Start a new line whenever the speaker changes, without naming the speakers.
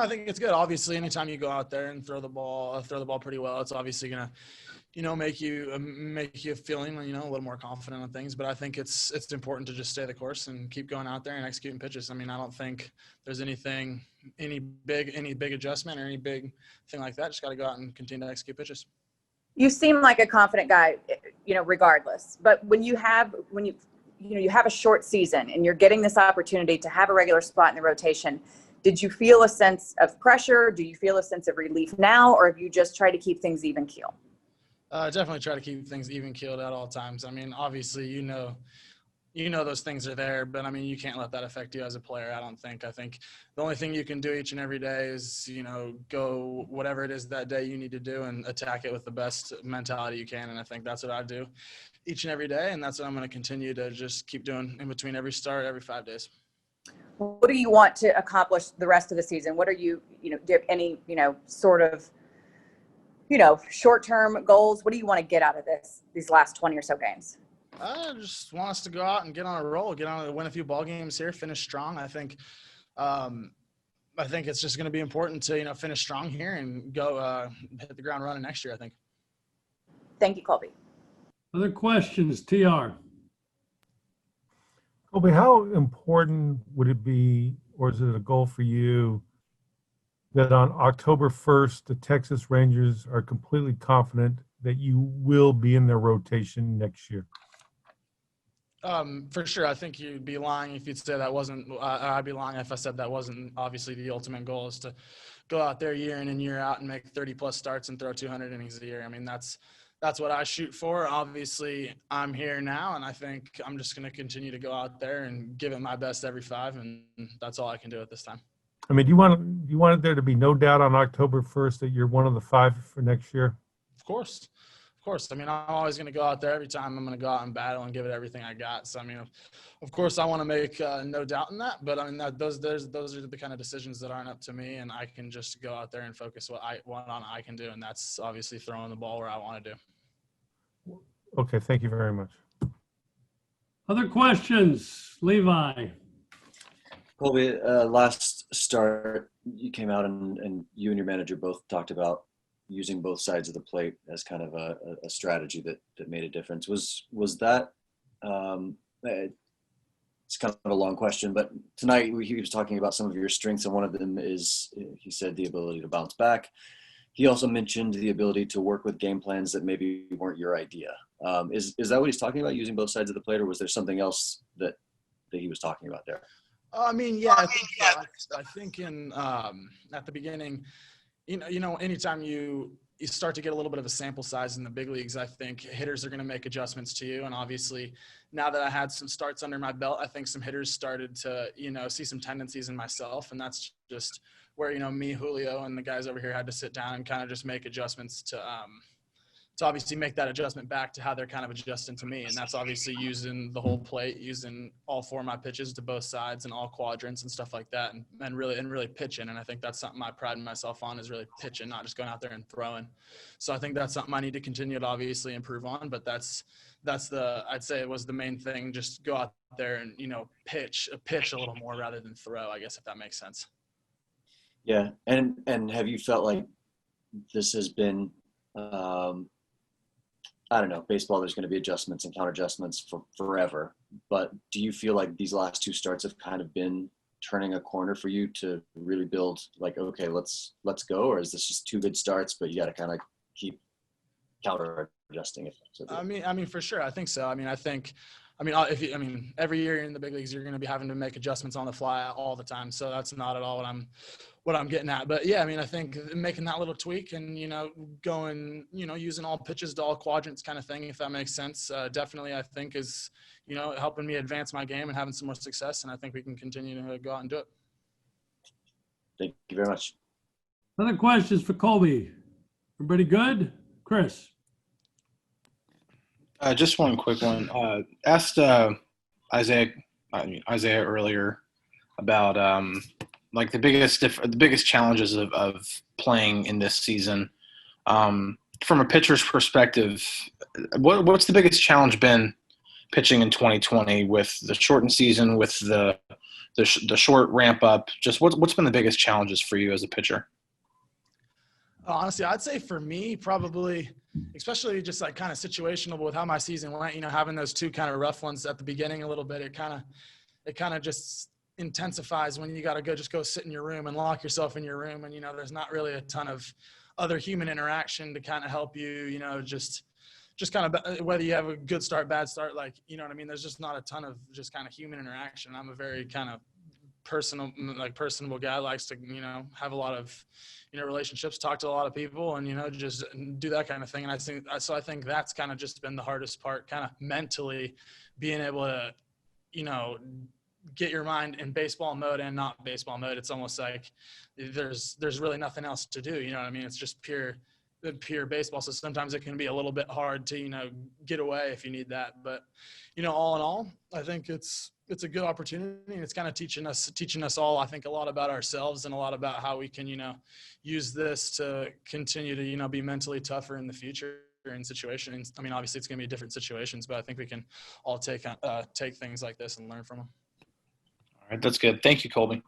I think it's good. Obviously, anytime you go out there and throw the ball pretty well, it's obviously gonna, make you feeling, a little more confident on things. But I think it's important to just stay the course and keep going out there and executing pitches. I mean, I don't think there's any big adjustment or any big thing like that. Just got to go out and continue to execute pitches.
You seem like a confident guy, regardless. But when you have a short season and you're getting this opportunity to have a regular spot in the rotation, did you feel a sense of pressure? Do you feel a sense of relief now, or have you just tried to keep things even keel?
Definitely try to keep things even keeled at all times. I mean, obviously, those things are there, but I mean, you can't let that affect you as a player. I don't think. I think the only thing you can do each and every day is, go whatever it is that day you need to do and attack it with the best mentality you can. And I think that's what I do each and every day. And that's what I'm going to continue to just keep doing in between every start, every 5 days.
What do you want to accomplish the rest of the season? What are you, do you have any, sort of, short-term goals? What do you want to get out of these last 20 or so games?
I just want us to go out and get on a roll, win a few ball games here, finish strong. I think it's just going to be important to, finish strong here and go hit the ground running next year, I think.
Thank you, Kolby.
Other questions, TR?
Kolby, how important would it be, or is it a goal for you, that on October 1st, the Texas Rangers are completely confident that you will be in their rotation next year?
For sure. I think you'd be lying if you'd say that wasn't I'd be lying if I said that wasn't obviously the ultimate goal, is to go out there year in and year out and make 30-plus starts and throw 200 innings a year. I mean, that's what I shoot for. Obviously, I'm here now, and I think I'm just going to continue to go out there and give it my best every 5, and that's all I can do at this time.
I mean, do you want there to be no doubt on October 1st that you're one of the 5 for next year?
Of course. I mean, I'm always going to go out there every time. I'm going to go out and battle and give it everything I got. So, I mean, of course, I want to make no doubt in that. But, I mean, those are the kind of decisions that aren't up to me, and I can just go out there and focus what I can do, and that's obviously throwing the ball where I want to do.
Okay, thank you very much.
Other questions? Levi.
Kolby, last start, you came out and you and your manager both talked about using both sides of the plate as kind of a strategy that made a difference. Was that, it's kind of a long question, but tonight he was talking about some of your strengths, and one of them is, he said, the ability to bounce back. He also mentioned the ability to work with game plans that maybe weren't your idea. Is that what he's talking about, using both sides of the plate, or was there something else that he was talking about there?
I mean, yeah, I think in at the beginning, anytime you start to get a little bit of a sample size in the big leagues, I think hitters are going to make adjustments to you. And obviously, now that I had some starts under my belt, I think some hitters started to, see some tendencies in myself. And that's just where, me, Julio, and the guys over here had to sit down and kind of just make adjustments to obviously make that adjustment back to how they're kind of adjusting to me. And that's obviously using the whole plate, using all 4 of my pitches to both sides and all quadrants and stuff like that, and really pitching. And I think that's something I pride myself on, is really pitching, not just going out there and throwing. So I think that's something I need to continue to obviously improve on, but I'd say it was the main thing. Just go out there and, pitch a little more rather than throw, I guess, if that makes sense.
Yeah. And have you felt like this has been, I don't know, baseball, there's going to be adjustments and counter adjustments for forever. But do you feel like these last 2 starts have kind of been turning a corner for you to really build, like, okay, let's go? Or is this just 2 good starts, but you got to kind of keep counter adjusting it?
I mean, for sure. I think so. Every year in the big leagues, you're going to be having to make adjustments on the fly all the time. So that's not at all what I'm getting at. But yeah, I mean, I think making that little tweak and, going, using all pitches to all quadrants kind of thing, if that makes sense, definitely I think is, helping me advance my game and having some more success. And I think we can continue to go out and do it.
Thank you very much.
Other questions for Kolby? Everybody good? Chris.
Just one quick one. Asked Isaiah earlier about like the biggest challenges of playing in this season. From a pitcher's perspective, what's the biggest challenge been pitching in 2020 with the shortened season, with the the short ramp up. Just what's been the biggest challenges for you as a pitcher?
Honestly, I'd say for me, probably, especially just like kind of situational with how my season went, having those two kind of rough ones at the beginning a little bit, it kind of just intensifies when you got to go sit in your room and lock yourself in your room. And, there's not really a ton of other human interaction to kind of help you, just kind of, whether you have a good start, bad start, like, there's just not a ton of just kind of human interaction. I'm a very kind of personable guy, likes to, have a lot of, relationships, talk to a lot of people, and, just do that kind of thing. And I think that's kind of just been the hardest part, kind of mentally being able to, get your mind in baseball mode and not baseball mode. It's almost like there's really nothing else to do. It's just pure baseball. So sometimes it can be a little bit hard to, get away if you need that. But, all in all, I think it's a good opportunity, and it's kind of teaching us all, I think, a lot about ourselves and a lot about how we can, use this to continue to, be mentally tougher in the future in situations. Obviously it's going to be different situations, but I think we can all take things like this and learn from them.
All right, that's good. Thank you, Kolby.